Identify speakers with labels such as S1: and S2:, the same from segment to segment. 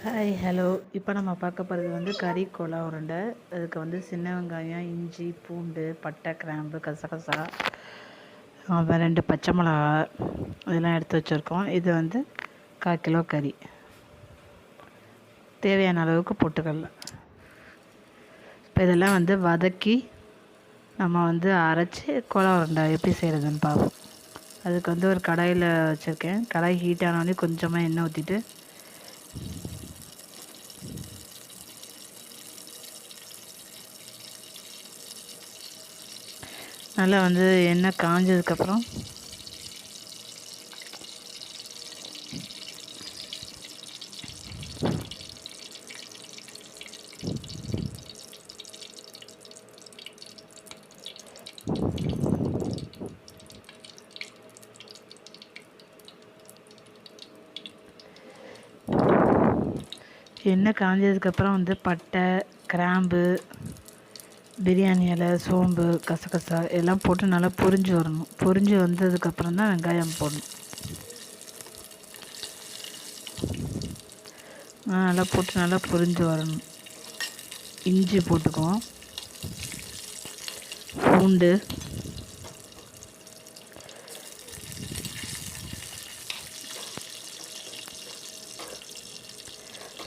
S1: Hi hello. இப்போ நம்ம பார்க்க போகிறது வந்து கறி கோலா உருண்டை. அதுக்கு வந்து சின்ன வெங்காயம், இஞ்சி, பூண்டு, பட்டை, கிராம்பு, கசகசா, அப்புறம் 2 பச்சை மிளகா இதெல்லாம் எடுத்து வச்சுருக்கோம். இது வந்து 1/4 கிலோ கறி. தேவையான அளவுக்கு பொட்டுக்கடலை. இப்போ இதெல்லாம் வந்து வதக்கி நம்ம வந்து அரைச்சி கோலா உருண்டை எப்படி செய்கிறதுன்னு பார்ப்போம். அதுக்கு வந்து ஒரு கடாயில் வச்சுருக்கேன். கடாய் ஹீட் ஆனோடனே கொஞ்சமாக எண்ணெய் ஊற்றிட்டு நல்லா வந்து எண்ணெய் காஞ்சதுக்கப்புறம் எண்ணெய் காஞ்சதுக்கப்புறம் வந்து பட்டை, கிராம்பு, பிரியாணி இலை, சோம்பு, கசகசா எல்லாம் போட்டு நல்லா பொரிஞ்சு வரணும். பொரிஞ்சு வந்ததுக்கப்புறம் தான் வெங்காயம் போடணும். நல்லா போட்டு நல்லா பொரிஞ்சு வரணும். இஞ்சி போட்டுக்குவோம், பூண்டு,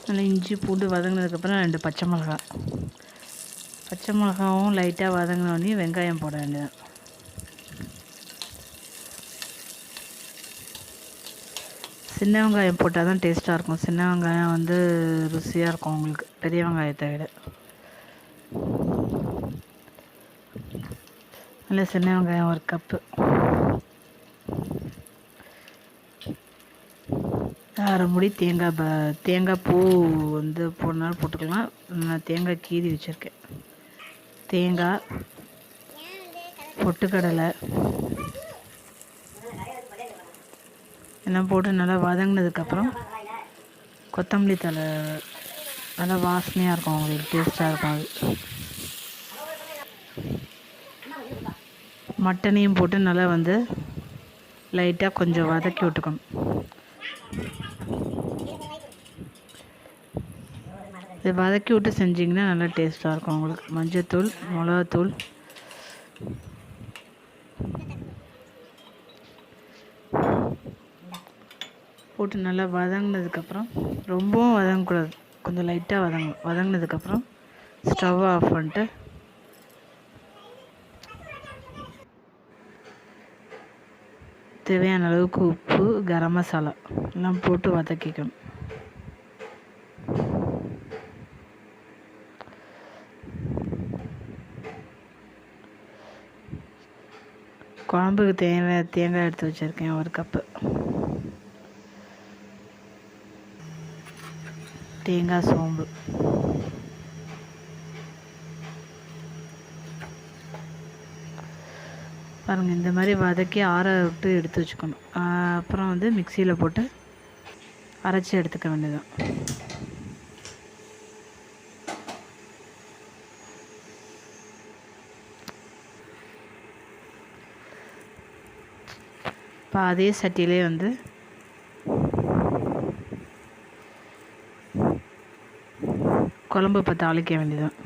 S1: நல்லா இஞ்சி பூண்டு வதங்கினதுக்கப்புறம் 2 பச்சை மிளகா. பச்சை மிளகாவும் லைட்டாக வதங்கினோடனே வெங்காயம் போட வேண்டியதான். சின்ன வெங்காயம் போட்டால் தான் டேஸ்ட்டாக இருக்கும். சின்ன வெங்காயம் வந்து ருசியாக இருக்கும் உங்களுக்கு பெரிய வெங்காயத்தை விட. நல்ல சின்ன வெங்காயம் 1 கப்பு. அரை மூடி தேங்காய் பூ வந்து போடனாலும் போட்டுக்கலாம். நான் தேங்காய் கீறி வச்சுருக்கேன். தேங்காய், பொட்டுக்கடலை எல்லாம் போட்டு நல்லா வதங்கினதுக்கப்புறம் கொத்தமல்லி தழை நல்லா வாசனையாக இருக்கும், உங்களுக்கு டேஸ்ட்டாக இருக்கும். அது மட்டனையும் போட்டு நல்லா வந்து லைட்டாக கொஞ்சம் வதக்கி விட்டுக்கணும். இதை வதக்கி விட்டு செஞ்சிங்கன்னா நல்லா டேஸ்ட்டாக இருக்கும் உங்களுக்கு. மஞ்சள்தூள், மிளகாத்தூள், போட்டு நல்லா வதங்கினதுக்கப்புறம் ரொம்பவும் வதங்கக்கூடாது, கொஞ்சம் லைட்டாக வதங்கினதுக்கப்புறம் ஸ்டவ் ஆஃப் பண்ணிட்டு தேவையான அளவுக்கு உப்பு, கரம் மசாலா எல்லாம் போட்டு வதக்கிக்கணும். குழம்புக்கு தேங்காய் எடுத்து வச்சுருக்கேன் 1 கப்பு. தேங்காய், சோம்பு, பாருங்கள் இந்த மாதிரி வதக்கி ஆற விட்டு எடுத்து வச்சுக்கணும். அப்புறம் வந்து மிக்சியில் போட்டு அரைச்சி எடுத்துக்க வேண்டியதான். இப்போ அதே சட்டியிலே வந்து குழம்பு இப்போ தாளிக்க வேண்டியதான்.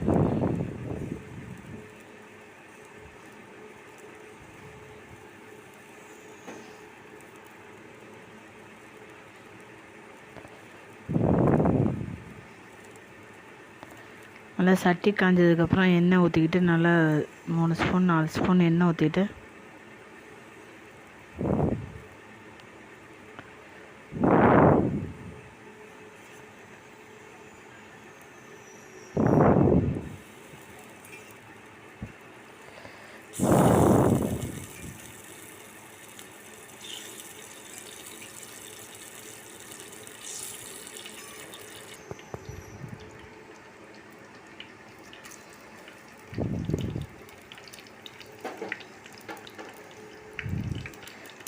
S1: நல்லா சட்டி காஞ்சதுக்கப்புறம் எண்ணெய் ஊற்றிக்கிட்டு நல்லா 3 ஸ்பூன் 4 ஸ்பூன் எண்ணெய் ஊற்றிட்டு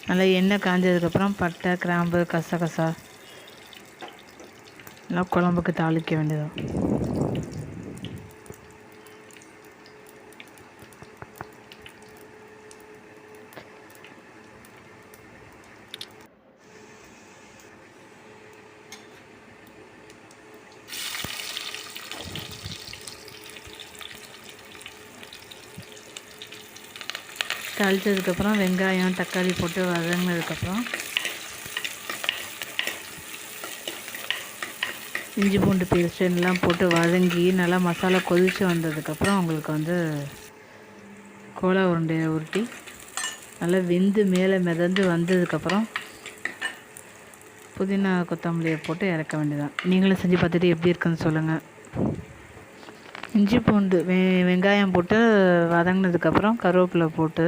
S1: நல்லா எண்ணெய் காஞ்சதுக்கப்புறம் பட்டை, கிராம்பு, கசகசா எல்லாம் குழம்புக்கு தாளிக்க வேண்டியதான். தாளித்ததுக்கப்புறம் வெங்காயம் தக்காளி போட்டு வதங்கினதுக்கப்புறம் இஞ்சி பூண்டு பேஸ்ட் எல்லாம் போட்டு வதங்கி நல்லா மசாலா கொதித்து வந்ததுக்கப்புறம் உங்களுக்கு வந்து கோலா உருண்டையை உருட்டி நல்லா வெந்து மேலே மிதந்து வந்ததுக்கப்புறம் புதினா கொத்தமல்லியை போட்டு இறக்க வேண்டியதான். நீங்களும் செஞ்சு பார்த்துட்டு எப்படி இருக்குன்னு சொல்லுங்கள். இஞ்சி பூண்டு வெங்காயம் போட்டு வதங்கினதுக்கப்புறம் கருவேப்பிலை போட்டு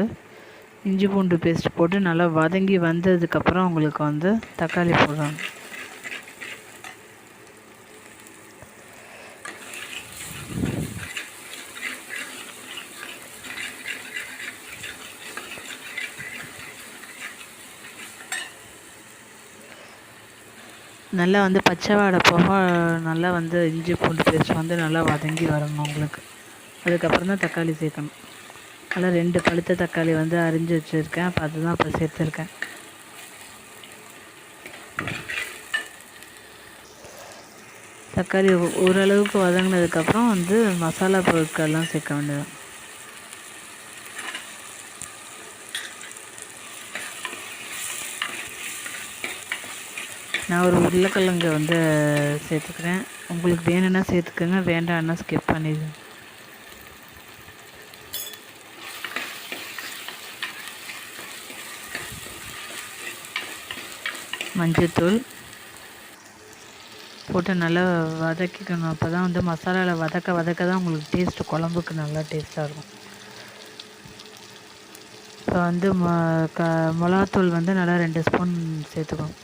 S1: இஞ்சி பூண்டு பேஸ்ட் போட்டு நல்லா வதங்கி வந்ததுக்கப்புறம் உங்களுக்கு வந்து தக்காளி போடணும். நல்லா வந்து பச்சை வாடை போக நல்லா வந்து இஞ்சி பூண்டு பேஸ்ட் வந்து நல்லா வதங்கி வரணும் உங்களுக்கு. அதுக்கப்புறம் தான் தக்காளி சேர்க்கணும். நல்லா 2 பழுத்த தக்காளி வந்து அரிஞ்சு வச்சுருக்கேன். அப்போ அதுதான் இப்போ சேர்த்துருக்கேன். தக்காளி ஓரளவுக்கு வதங்கினதுக்கப்புறம் வந்து மசாலா பொருட்கள்லாம் சேர்க்க வேண்டியது. நான் ஒரு உருளைக்கிழங்கு வந்து சேர்த்துக்கிறேன். உங்களுக்கு வேணும்னா சேர்த்துக்கோங்க, வேண்டாம்னா ஸ்கிப் பண்ணிடுங்க. மஞ்சத்தூள் போட்டு நல்லா வதக்கிக்கணும். அப்போ தான் வந்து மசாலாவில் வதக்க தான் உங்களுக்கு டேஸ்ட்டு குழம்புக்கு நல்லா டேஸ்ட்டாக இருக்கும். இப்போ வந்து மிளகாத்தூள் வந்து நல்லா 2 ஸ்பூன் சேர்த்துக்கணும்.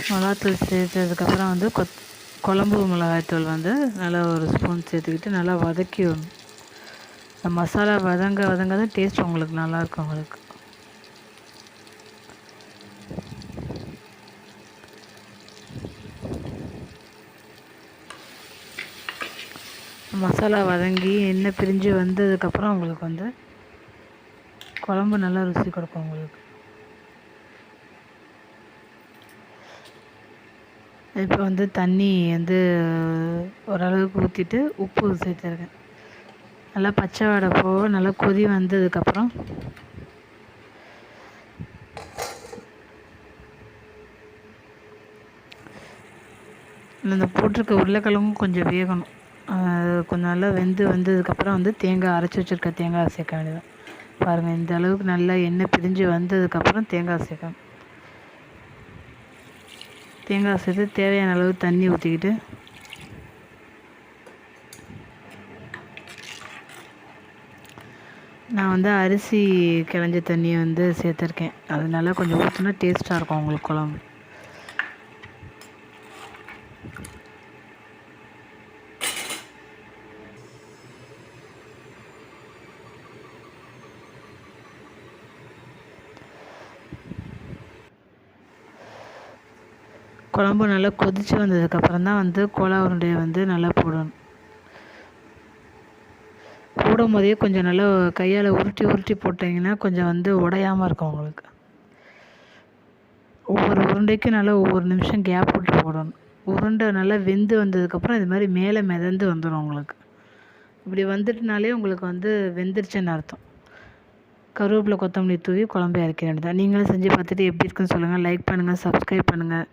S1: மிளகாத்தூள் சேர்த்ததுக்கப்புறம் வந்து குழம்பு மிளகாய்த்தூள் வந்து நல்லா 1 ஸ்பூன் சேர்த்துக்கிட்டு நல்லா வதக்கி விடணும். இந்த மசாலா வதங்க தான் டேஸ்ட் உங்களுக்கு நல்லாயிருக்கும். உங்களுக்கு மசாலா வதங்கி எண்ணெய் பிரிஞ்சு வந்ததுக்கப்புறம் உங்களுக்கு வந்து குழம்பு நல்லா ருசி கொடுக்கும் உங்களுக்கு. இப்போ வந்து தண்ணி வந்து ஓரளவுக்கு ஊற்றிட்டு உப்பு சேர்த்துருக்கேன். நல்லா பச்சை வாடை போக நல்லா கொதி வந்ததுக்கப்புறம் இந்த போட்டிருக்க உருளைக்கிழங்கும் கொஞ்சம் வேகணும். கொஞ்சம் நல்லா வெந்து வந்ததுக்கப்புறம் வந்து தேங்காய் அரைச்சி வச்சுருக்க தேங்காய் சேர்க்க வேண்டியது. பாருங்கள், இந்த அளவுக்கு நல்லா எண்ணெய் பிரிஞ்சு வந்ததுக்கப்புறம் தேங்காய் சேர்க்கணும். தேங்காய் சேர்த்து தேவையான அளவு தண்ணி ஊற்றிக்கிட்டு நான் வந்து அரிசி கிளஞ்ச தண்ணியை வந்து சேர்த்துருக்கேன். அதனால கொஞ்சம் ஊற்றினா டேஸ்ட்டாக இருக்கும் உங்களுக்கு குழம்பு. குழம்பு நல்லா கொதித்து வந்ததுக்கப்புறம் தான் வந்து கோலா உருண்டையை வந்து நல்லா போடணும். போடும் போதே கொஞ்சம் நல்லா கையால் உருட்டி போட்டிங்கன்னா கொஞ்சம் வந்து உடையாமல் இருக்கும் உங்களுக்கு. ஒவ்வொரு உருண்டைக்கும் நல்லா ஒவ்வொரு நிமிஷம் கேப் விட்டு போடணும். உருண்டை நல்லா வெந்து வந்ததுக்கப்புறம் இது மாதிரி மேலே மிதந்து வந்துடும் உங்களுக்கு. இப்படி வந்துட்டுனாலே உங்களுக்கு வந்து வெந்துருச்சுன்னு அர்த்தம். கருவேப்பிலை கொத்தமல்லி தூவி குழம்பு இறக்க வேண்டியதான். நீங்களும் செஞ்சு பார்த்துட்டு எப்படி இருக்குன்னு சொல்லுங்கள். லைக் பண்ணுங்கள், சப்ஸ்கிரைப் பண்ணுங்கள்.